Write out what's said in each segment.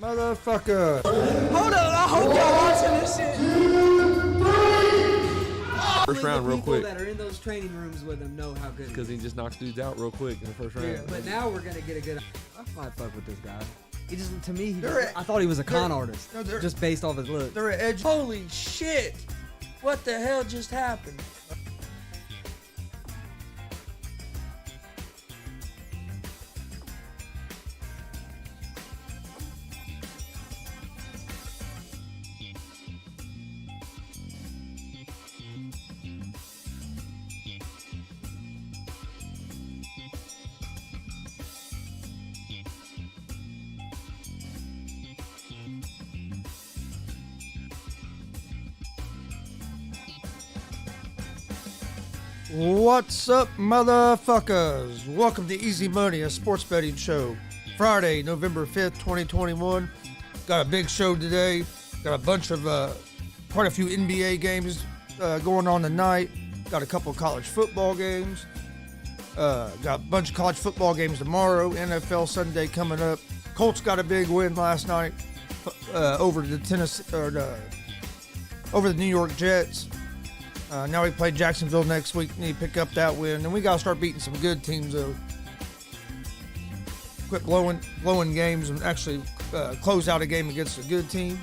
motherfucker? Hold on, I hope y'all watching this shit. First round, real quick. People that are in those training rooms with him know how good. Because he just knocks dudes out real quick in the first round. Yeah, but now we're gonna get a good. I might fuck with this guy. He just, to me, I thought he was a con artist, just based off his look. They're an edge. Holy shit! What the hell just happened? What's up, motherfuckers? Welcome to Easy Money, a sports betting show. Friday, November 5th, 2021. Got a big show today. Got a bunch of, quite a few NBA games going on tonight. Got a couple of college football games. Got a bunch of college football games tomorrow. NFL Sunday coming up. Colts got a big win last night over the over the New York Jets. Now we play Jacksonville next week. Need to pick up that win. And we got to start beating some good teams, though. Quit blowing games and actually close out a game against a good team.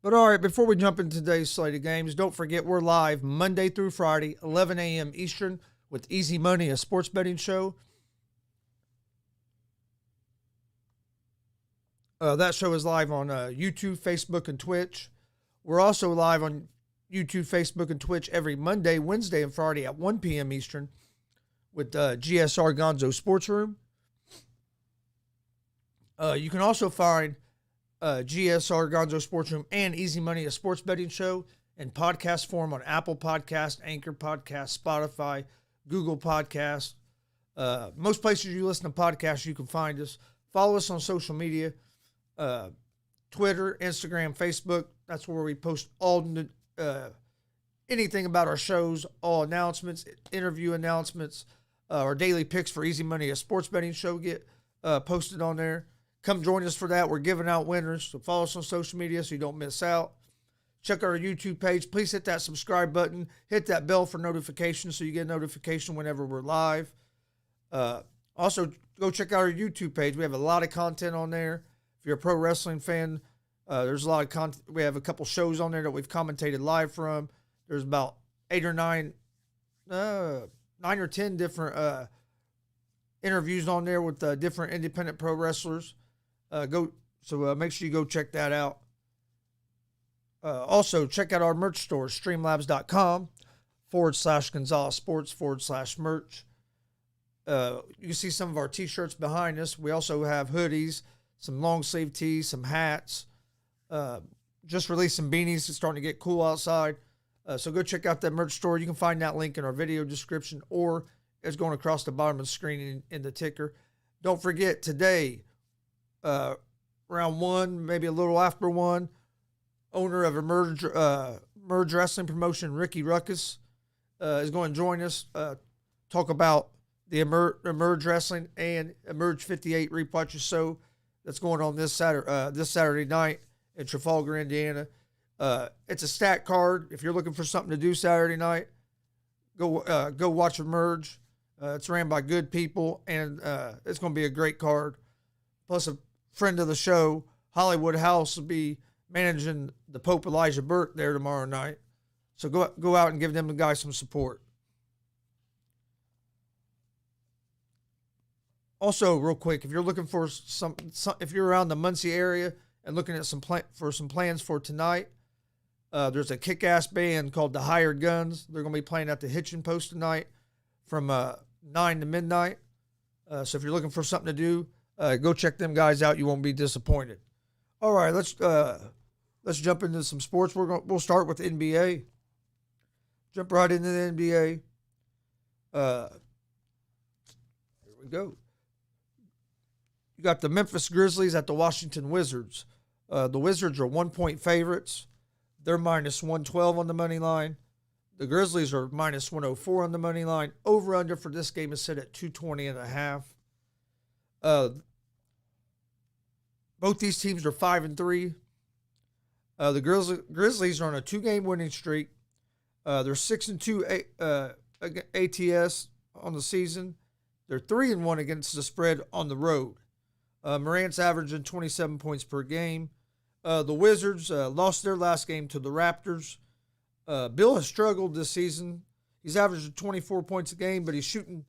But all right, before we jump into today's slate of games, don't forget we're live Monday through Friday, 11 a.m. Eastern, with Easy Money, a sports betting show. That show is live on YouTube, Facebook, and Twitch. We're also live on YouTube, Facebook, and Twitch every Monday, Wednesday, and Friday at 1 p.m. Eastern with GSR Gonzo Sports Room. You can also find GSR Gonzo Sports Room and Easy Money, a sports betting show, in podcast form on Apple Podcast, Anchor Podcast, Spotify, Google Podcast. Most places you listen to podcasts, you can find us. Follow us on social media. Twitter, Instagram, Facebook. That's where we post all anything about our shows, all announcements, interview announcements, our daily picks for Easy Money, a sports betting show, get posted on there. Come join us for that. We're giving out winners, so follow us on social media so you don't miss out. Check our YouTube page. Please hit that subscribe button. Hit that bell for notifications so you get a notification whenever we're live. Also, go check out our YouTube page. We have a lot of content on there. If you're a pro wrestling fan, there's a lot of content. We have a couple shows on there that we've commentated live from. There's about 9 or 10 different interviews on there with different independent pro wrestlers. Make sure you go check that out. Also, check out our merch store, streamlabs.com/Gonzalez Sports/merch. You can see some of our t-shirts behind us. We also have hoodies, some long sleeve tees, some hats. Just released some beanies. It's starting to get cool outside. So go check out that merch store. You can find that link in our video description, or it's going across the bottom of the screen in the ticker. Don't forget, today, around 1, maybe a little after 1, owner of Emerge Wrestling Promotion, Ricky Ruckus, is going to join us, talk about the Emerge Wrestling and Emerge 58 Repotcha show that's going on this Saturday night in Trafalgar, Indiana. It's a stacked card. If you're looking for something to do Saturday night, go watch Emerge. It's ran by good people, and it's going to be a great card. Plus, a friend of the show, Hollywood House, will be managing the Pope Elijah Burke there tomorrow night. So go out and give them the guys some support. Also, real quick, if you're looking for if you're around the Muncie area and looking at some plans for tonight, there's a kick-ass band called the Hired Guns. They're going to be playing at the Hitchin Post tonight from 9 to midnight. So if you're looking for something to do, go check them guys out. You won't be disappointed. All right, let's jump into some sports. We'll start with the NBA. Jump right into the NBA. Here we go. You got the Memphis Grizzlies at the Washington Wizards. The Wizards are 1-point favorites. They're minus 112 on the money line. The Grizzlies are minus 104 on the money line. Over under for this game is set at 220.5. Both these teams are 5-3. The Grizzlies are on a 2-game winning streak. They're 6-2 ATS on the season. They're 3-1 against the spread on the road. Morant's averaging 27 points per game. The Wizards lost their last game to the Raptors. Bill has struggled this season. He's averaging 24 points a game, but he's shooting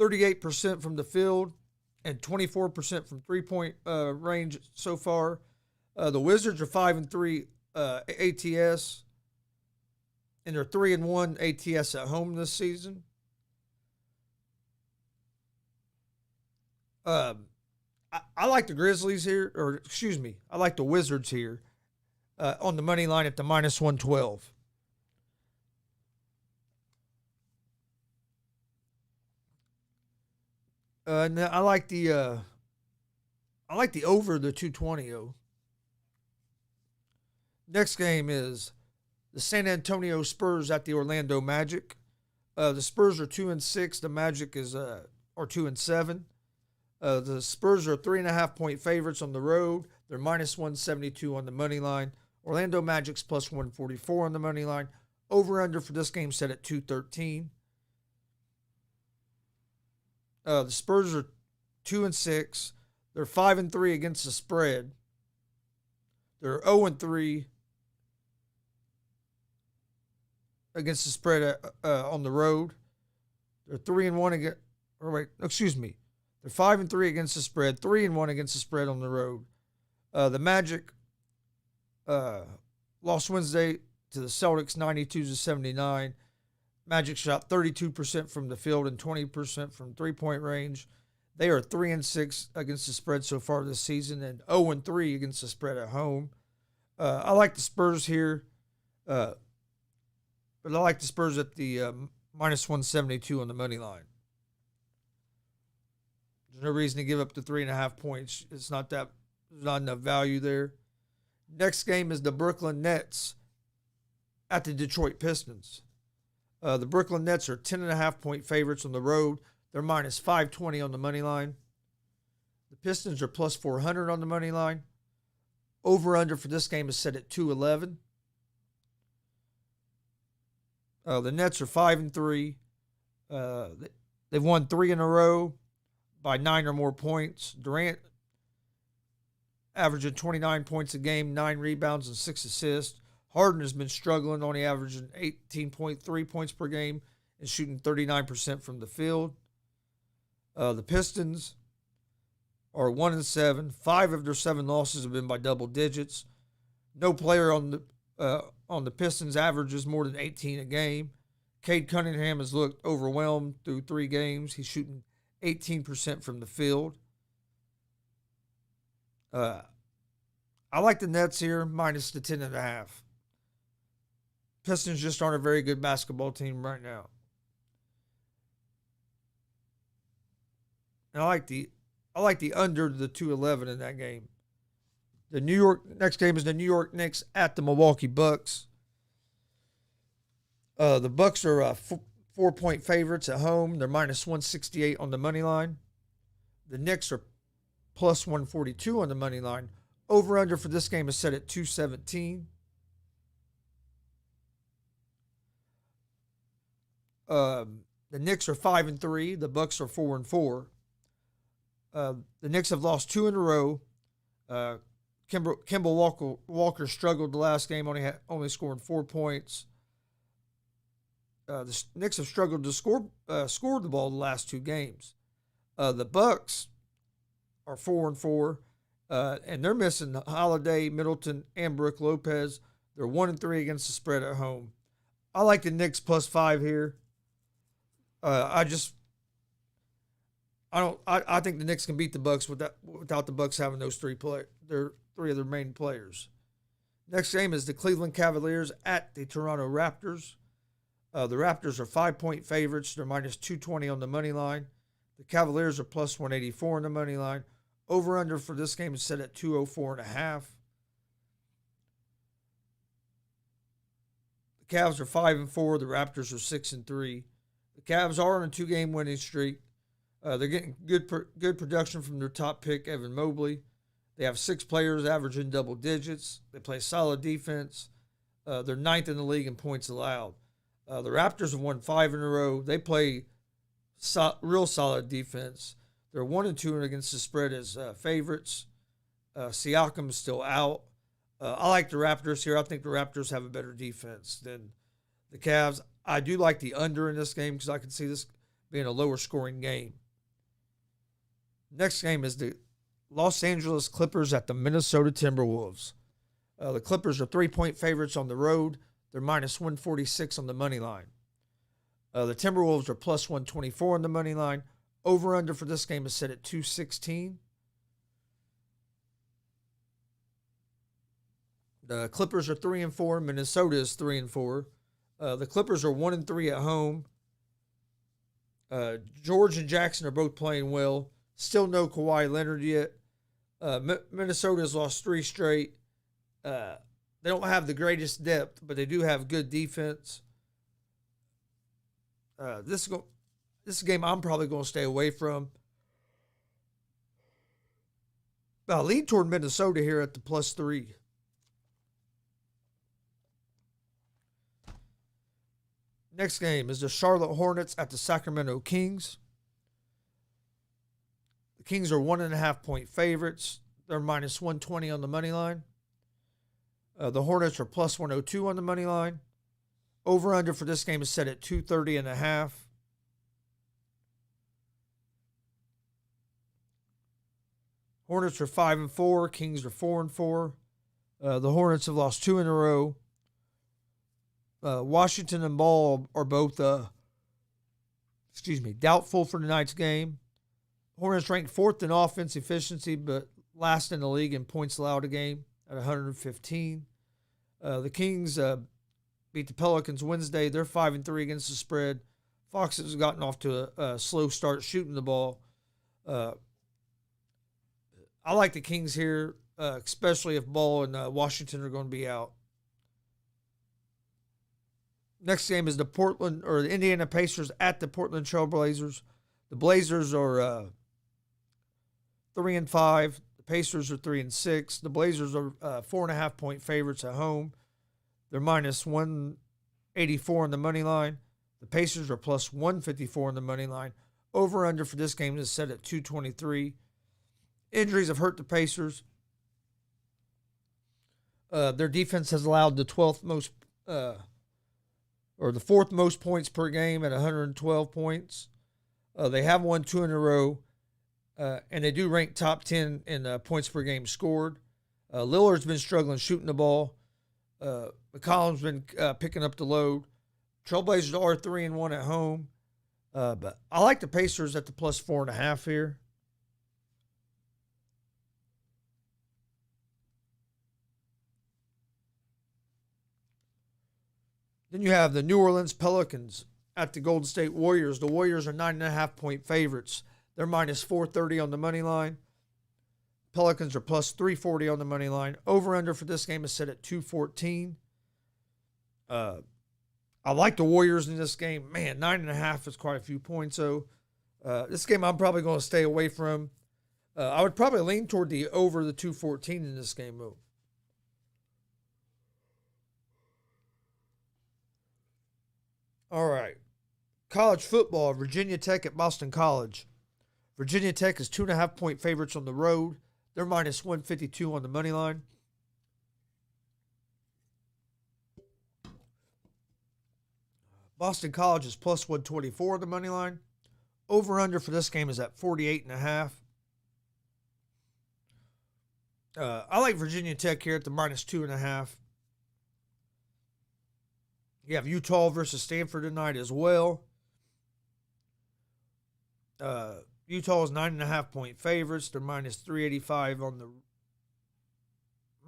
38% from the field and 24% from three-point range so far. The Wizards are 5-3 ATS, and they're 3-1 ATS at home this season. I like the Grizzlies here, I like the Wizards here on the money line at the minus 112. And I like the over the 220. Next game is the San Antonio Spurs at the Orlando Magic. The Spurs are 2-6. The Magic are 2-7. The Spurs are 3.5-point favorites on the road. They're minus 172 on the money line. Orlando Magic's plus 144 on the money line. Over under for this game set at 213. The Spurs are 2-6. They're 5-3 against the spread. They're 0-3 against the spread on the road. They're 3-1 against. They're 5-3 against the spread. 3-1 against the spread on the road. The Magic lost Wednesday to the Celtics 92-79. Magic shot 32% from the field and 20% from three-point range. They are 3-6 against the spread so far this season and 0-3 against the spread at home. I like the Spurs here, but I like the Spurs at the minus 172 on the money line. There's no reason to give up the 3.5 points. There's not enough value there. Next game is the Brooklyn Nets at the Detroit Pistons. The Brooklyn Nets are 10.5-point favorites on the road. They're minus 520 on the money line. The Pistons are plus 400 on the money line. Over-under for this game is set at 211. The Nets are 5-3. They've won 3 in a row by 9 or more points. Durant averaging 29 points a game, 9 rebounds, and 6 assists. Harden has been struggling, only averaging 18.3 points per game and shooting 39% from the field. The Pistons are 1-7. 5 of their 7 losses have been by double digits. No player on the Pistons averages more than 18 a game. Cade Cunningham has looked overwhelmed through 3 games. He's shooting 18% from the field. I like the Nets here, minus the 10.5. Pistons just aren't a very good basketball team right now. And I like the under the 211 in that game. Next game is the New York Knicks at the Milwaukee Bucks. The Bucks are 4-point favorites at home. They're minus 168 on the money line. The Knicks are plus 142 on the money line. Over-under for this game is set at 217. The Knicks are 5-3. The Bucks are 4-4. The Knicks have lost 2 in a row. Kemba Walker struggled the last game, only scoring 4 points. The Knicks have struggled to score the ball the last 2 games. The Bucks are 4-4, and they're missing Holiday, Middleton, and Brook Lopez. They're 1-3 against the spread at home. I like the Knicks plus 5 here. I think the Knicks can beat the Bucks without the Bucks having those 3 of their main players. Next game is the Cleveland Cavaliers at the Toronto Raptors. The Raptors are 5-point favorites. They're minus 220 on the money line. The Cavaliers are plus 184 on the money line. Over-under for this game is set at 204.5. The Cavs are 5-4. The Raptors are 6-3. The Cavs are on a 2-game winning streak. They're getting good production from their top pick, Evan Mobley. They have 6 players averaging double digits. They play solid defense. They're 9th in the league in points allowed. The Raptors have won 5 in a row. They play real solid defense. They're 1-2 against the spread as favorites. Siakam is still out. I like the Raptors here. I think the Raptors have a better defense than the Cavs. I do like the under in this game because I can see this being a lower scoring game. Next game is the Los Angeles Clippers at the Minnesota Timberwolves. The Clippers are 3-point favorites on the road. They're minus 146 on the money line. The Timberwolves are plus 124 on the money line. Over-under for this game is set at 216. The Clippers are 3-4. Minnesota is 3-4. The Clippers are 1-3 at home. George and Jackson are both playing well. Still no Kawhi Leonard yet. Minnesota's lost 3 straight. They don't have the greatest depth, but they do have good defense. This is a game I'm probably going to stay away from. I'll lean toward Minnesota here at the +3. Next game is the Charlotte Hornets at the Sacramento Kings. The Kings are 1.5-point favorites. They're minus 120 on the money line. The Hornets are plus 102 on the money line. Over-under for this game is set at 230.5. Hornets are 5-4. Kings are 4-4. The Hornets have lost 2 in a row. Washington and Ball are both, doubtful for tonight's game. Hornets ranked 4th in offense efficiency, but last in the league in points allowed a game at 115. The Kings beat the Pelicans Wednesday. They're 5-3 against the spread. Fox has gotten off to a slow start shooting the ball. I like the Kings here, especially if Ball and Washington are going to be out. Next game is the Indiana Pacers at the Portland Trailblazers. The Blazers are 3-5. The Pacers are 3-6. The Blazers are 4.5-point favorites at home. They're minus 184 on the money line. The Pacers are plus 154 on the money line. Over-under for this game is set at 223. Injuries have hurt the Pacers. Their defense has allowed the 4th most points per game at 112 points. They have won 2 in a row, and they do rank top 10 in points per game scored. Lillard's been struggling shooting the ball. McCollum's been picking up the load. Trailblazers are 3-1 at home, but I like the Pacers at the plus 4.5 here. Then you have the New Orleans Pelicans at the Golden State Warriors. The Warriors are 9.5-point favorites. They're minus 430 on the money line. Pelicans are plus 340 on the money line. Over-under for this game is set at 214. I like the Warriors in this game. Man, 9.5 is quite a few points. So this game I'm probably going to stay away from. I would probably lean toward the over the 214 in this game, though. All right. College football, Virginia Tech at Boston College. Virginia Tech is 2.5-point favorites on the road. They're minus 152 on the money line. Boston College is plus 124 on the money line. Over-under for this game is at 48.5. I like Virginia Tech here at the minus 2.5. You have Utah versus Stanford tonight as well. Utah is 9.5-point favorites. They're minus 385 on the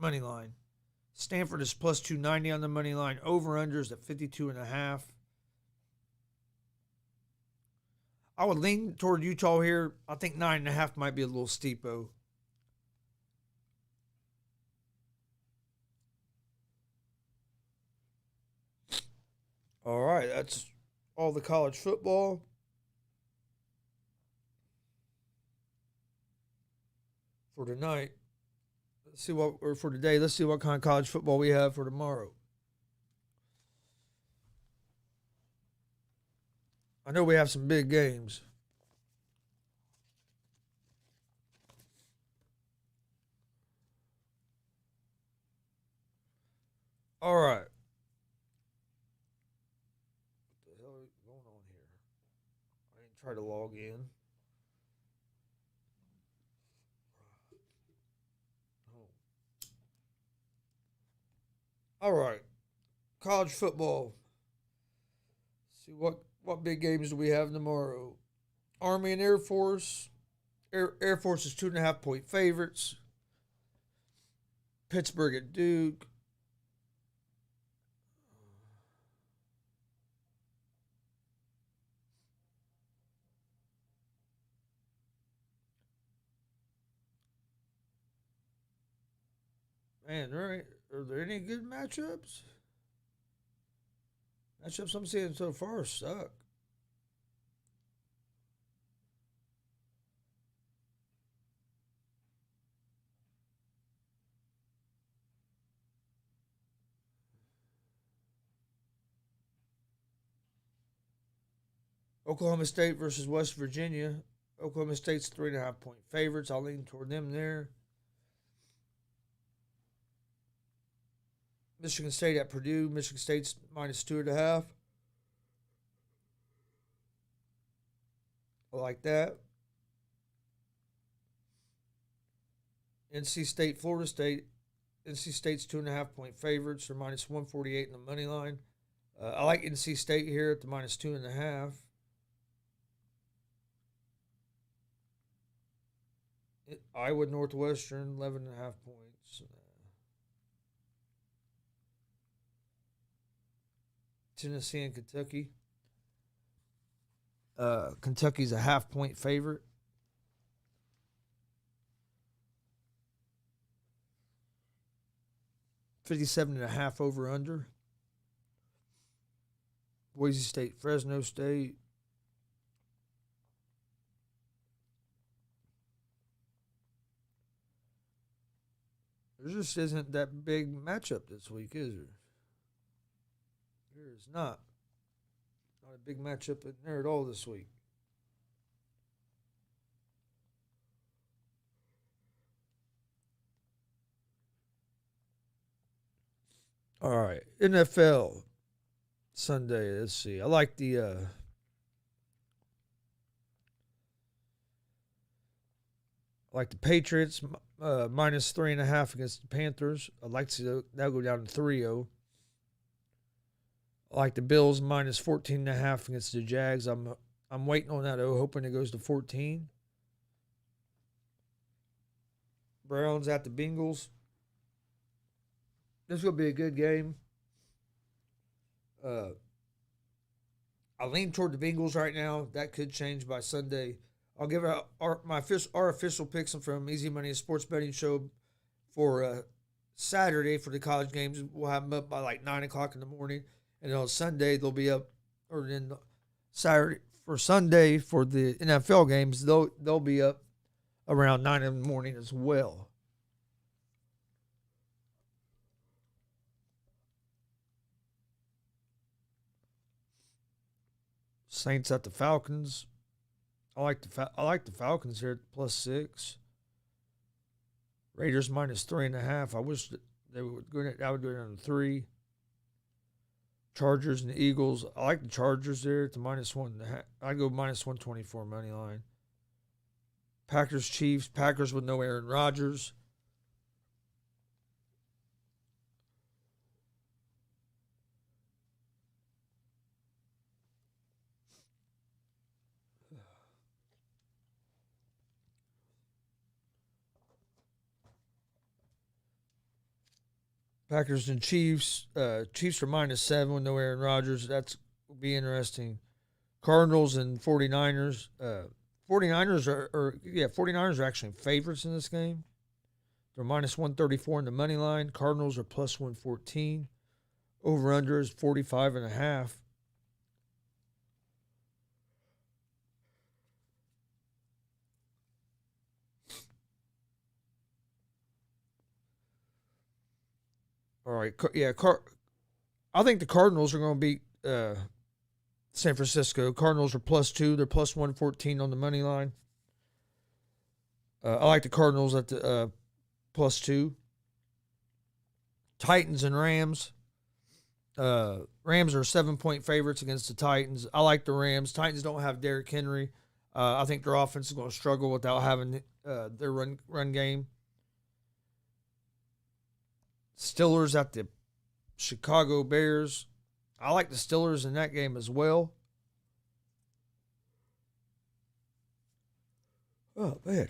money line. Stanford is plus 290 on the money line. Over-unders at 52.5. I would lean toward Utah here. I think 9.5 might be a little steep, though. All right, that's all the college football. For tonight. Let's see for today. Let's see what kind of college football we have for tomorrow. I know we have some big games. All right. What the hell is going on here? I didn't try to log in. All right, college football. See what big games do we have tomorrow? Army and Air Force. Air Force is 2.5-point favorites. Pittsburgh at Duke. Man, are there any good matchups? Matchups I'm seeing so far suck. Oklahoma State versus West Virginia. Oklahoma State's 3.5-point favorites. I'll lean toward them there. Michigan State at Purdue. Michigan State's -2.5. I like that. NC State, Florida State. NC State's 2.5-point favorites. They're -148 in the money line. I like NC State here at the -2.5. Iowa Northwestern, 11.5 points. Tennessee and Kentucky. Kentucky's a 0.5-point favorite. $57.5 over under. Boise State, Fresno State. There just isn't that big matchup this week, is there? There is not. Not a big matchup in there at all this week. All right, NFL Sunday. Let's see. I like the Patriots -3.5 against the Panthers. I'd like to see that'll go down to 3-0. I like the Bills -14.5 against the Jags. I'm waiting on that, hoping it goes to 14. Browns at the Bengals. This will be a good game. I lean toward the Bengals right now. That could change by Sunday. I'll give out our official picks from Easy Money, a sports betting show for Saturday for the college games. We'll have them up by like 9 o'clock in the morning. And on Sunday, they'll be up, or then Saturday for Sunday for the NFL games, they'll be up around 9 in the morning as well. Saints at the Falcons. I like the Falcons here at +6. Raiders -3.5. I wish that I would go down to 3. Chargers and the Eagles. I like the Chargers there at the -1.5. I go -124 money line. Packers Chiefs. Packers with no Aaron Rodgers. Packers and Chiefs. Chiefs are -7 with no Aaron Rodgers. That's will be interesting. Cardinals and 49ers. 49ers are actually favorites in this game. They're -134 in the money line. Cardinals are +114. Over under is 45.5. All right. I think the Cardinals are going to beat San Francisco. Cardinals are +2. They're +114 on the money line. I like the Cardinals at the +2. Titans and Rams. Rams are 7-point favorites against the Titans. I like the Rams. Titans don't have Derrick Henry. I think their offense is going to struggle without having their run game. Steelers at the Chicago Bears. I like the Steelers in that game as well. Oh, man.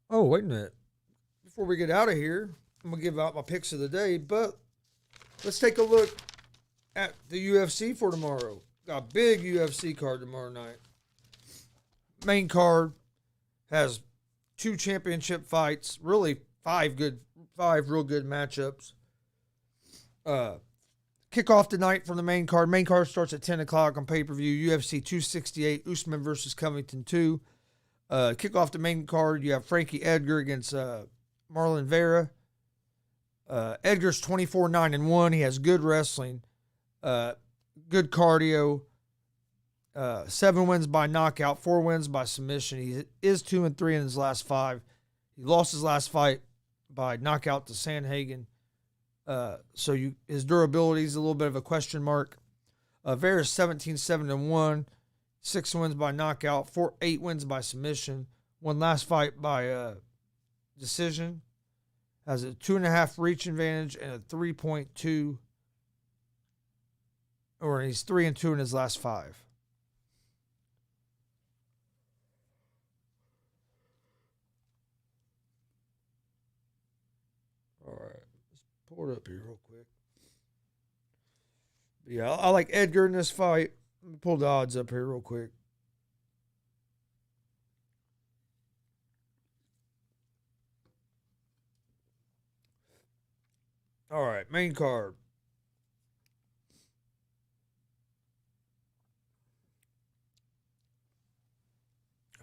Oh, wait a minute. Before we get out of here, I'm going to give out my picks of the day, but let's take a look at the UFC for tomorrow. Got a big UFC card tomorrow night. Main card has 2 championship fights, really 5 real good matchups. Kick off tonight from the main card. Main card starts at 10 o'clock on pay-per-view. UFC 268, Usman versus Covington 2. Kick off the main card, you have Frankie Edgar against Marlon Vera. Edgar's 24-9-1. He has good wrestling, good cardio. 7 wins by knockout, 4 wins by submission. He is 2-3 in his last 5. He lost his last fight by knockout to Sandhagen. His durability is a little bit of a question mark. Vera's 17-7-1, 6 wins by knockout, 8 wins by submission. Won last fight by decision. Has a 2.5 reach advantage and a 3.2, or he's 3-2 in his last 5. All right, let's pull it up here real quick. Yeah, I like Edgar in this fight. Let me pull the odds up here real quick. All right, main card.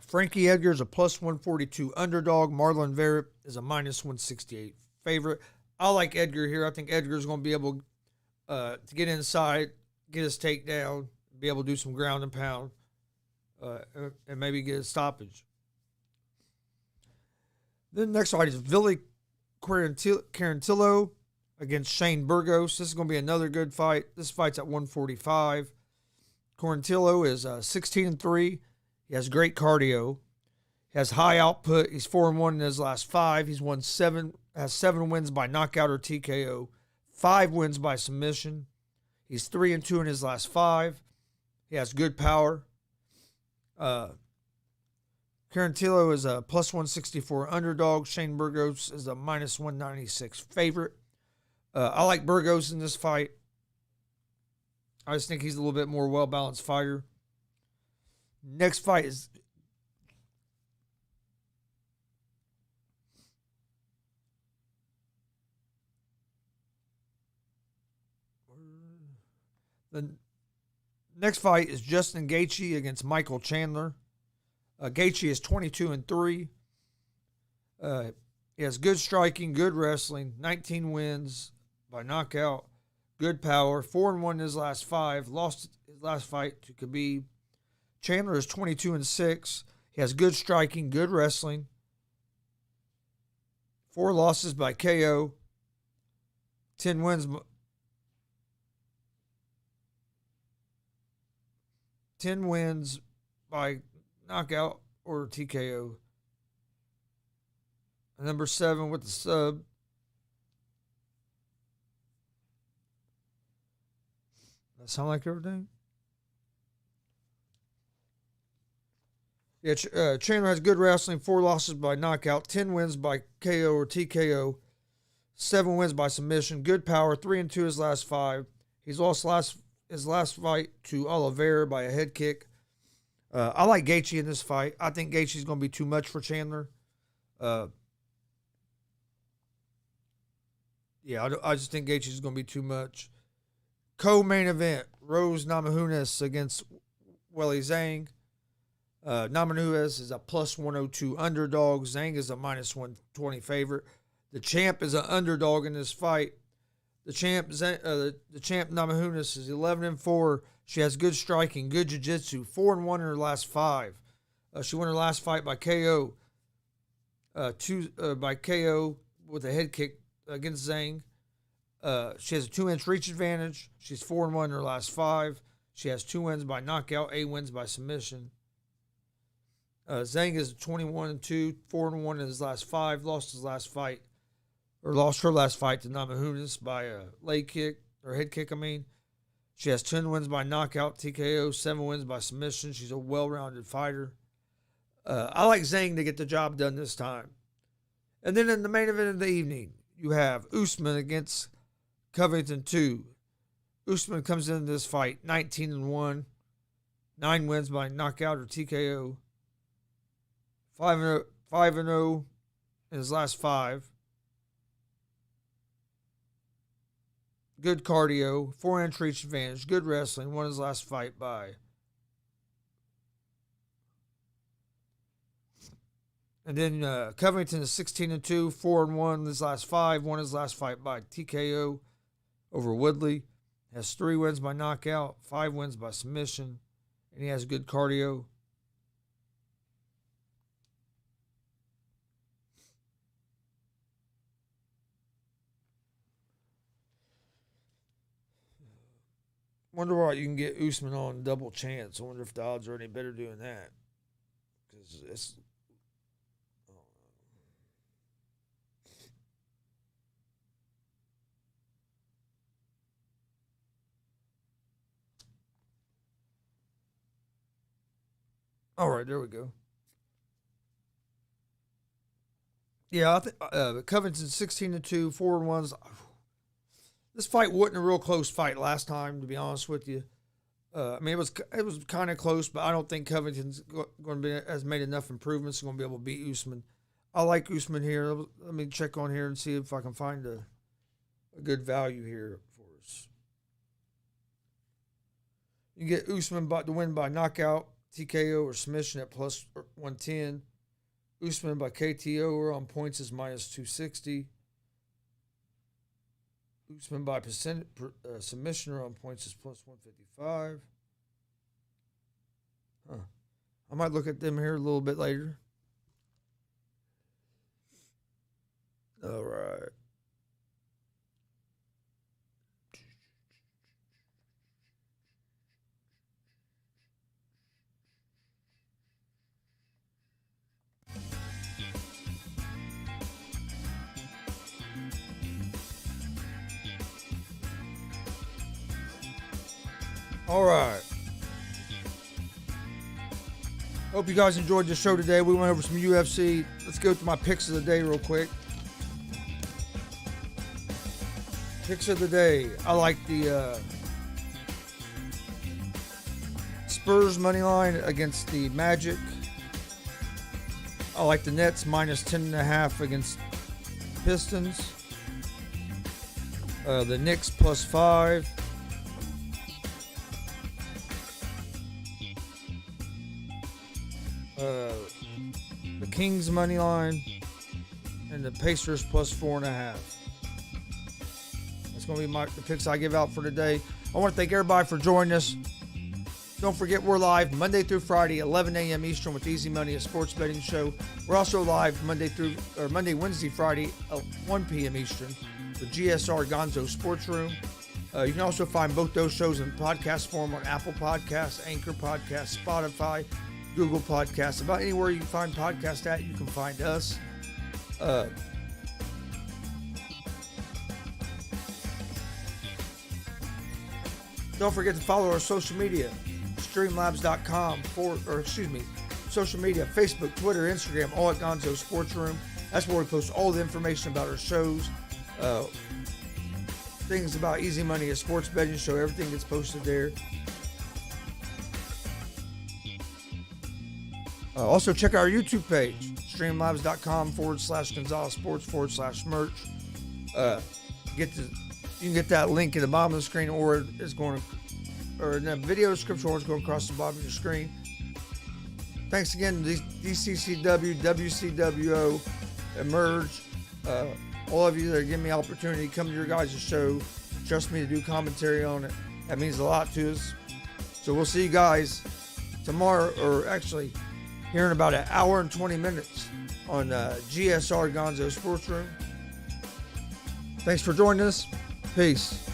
Frankie Edgar is a +142 underdog. Marlon Vera is a -168 favorite. I like Edgar here. I think Edgar is going to be able to get inside, get his takedown, be able to do some ground and pound, and maybe get a stoppage. Then next fight is Welly Carantillo against Shane Burgos. This is going to be another good fight. This fight's at 145. Carantillo is 16-3. He has great cardio. He has high output. He's 4-1 in his last 5. He's won 7. Has 7 wins by knockout or TKO. 5 wins by submission. He's 3-2 in his last 5. He has good power. Carantillo is a +164 underdog. Shane Burgos is a -196 favorite. I like Burgos in this fight. I just think he's a little bit more well-balanced fighter. Next fight is Justin Gaichy against Michael Chandler. Gaichy is 22-3. He has good striking, good wrestling, 19 wins by knockout, good power, 4-1 in his last 5. Lost his last fight to Khabib. Chandler is 22-6. He has good striking, good wrestling. 4 losses by KO. 10 wins. 10 wins by knockout or TKO. Number 7 with the sub. That sound like everything? Yeah, Chandler has good wrestling, 4 losses by knockout, 10 wins by KO or TKO, 7 wins by submission, good power, 3-2 his last 5. He's lost his last fight to Oliveira by a head kick. I like Gaichy in this fight. I think Gaethje's going to be too much for Chandler. I just think Gaethje's going to be too much. Co-main event, Rose Namahunis against Welly Zhang. Namahunis is a plus 102 underdog. Zhang is a minus 120 favorite. The champ is an underdog in this fight. The champ Namahunis is 11-4. She has good striking, good jiu-jitsu, 4-1 in her last 5. She won her last fight by KO. By KO with a head kick against Zhang. She has a 2-inch reach advantage. She's 4-1 in her last 5. She has 2 wins by knockout, 8 wins by submission. Zhang is 21-2, 4-1 in his last 5. Lost her last fight to Namahunis by a leg kick, or head kick, I mean. She has 10 wins by knockout, TKO, 7 wins by submission. She's a well-rounded fighter. I like Zhang to get the job done this time. And then in the main event of the evening, you have Usman against Covington 2. Usman comes into this fight 19-1, 9 wins by knockout or TKO, 5-0 in his last 5. Good cardio, 4-inch reach advantage, good wrestling. Won his last fight by. And then Covington is 16-2, 4-1 in his last 5. Won his last fight by TKO over Woodley. Has 3 wins by knockout, 5 wins by submission, and he has good cardio. Wonder why you can get Usman on double chance. I wonder if the odds are any better doing that. Because it's. All right, there we go. Yeah, I think Covington's 16-2, 4-1. This fight wasn't a real close fight last time, to be honest with you. I mean, it was kind of close, but I don't think Covington's has made enough improvements to going to be able to beat Usman. I like Usman here. Let me check on here and see if I can find a good value here for us. You can get Usman to win by knockout, TKO, or submission at plus 110. Usman by KTO or on points is minus 260. Usman by submission or on points is plus 155. I might look at them here a little bit later. All right. All right. Hope you guys enjoyed the show today. We went over some UFC. Let's go through my picks of the day real quick. Picks of the day. I like the Spurs money line against the Magic. I like the Nets minus 10.5 against Pistons. The Knicks plus 5. The Kings money line and the Pacers plus 4.5. That's going to be the picks I give out for today. I want to thank everybody for joining us. Don't forget we're live Monday through Friday, 11 a.m. Eastern with Easy Money, a sports betting show. We're also live Monday, Wednesday, Friday, 1 p.m. Eastern with GSR Gonzo Sports Room. You can also find both those shows in podcast form on Apple Podcasts, Anchor Podcasts, Spotify, Google Podcasts. About anywhere you can find podcasts at, you can find us. Don't forget to follow our social media, streamlabs.com social media, Facebook, Twitter, Instagram, all at Gonzo Sports Room. That's where we post all the information about our shows, things about Easy Money, a sports betting show. Everything gets posted there. Also, check out our YouTube page, streamlabs.com/Gonzalez Sports /merch. You can get that link in the bottom of the screen, or in the video description, or it's going across the bottom of your screen. Thanks again to DCCW, WCWO, Emerge, all of you that are giving me the opportunity to come to your guys' show, trust me to do commentary on it. That means a lot to us. So we'll see you guys tomorrow, or actually here in about an hour and 20 minutes on GSR Gonzo Sports Room. Thanks for joining us. Peace.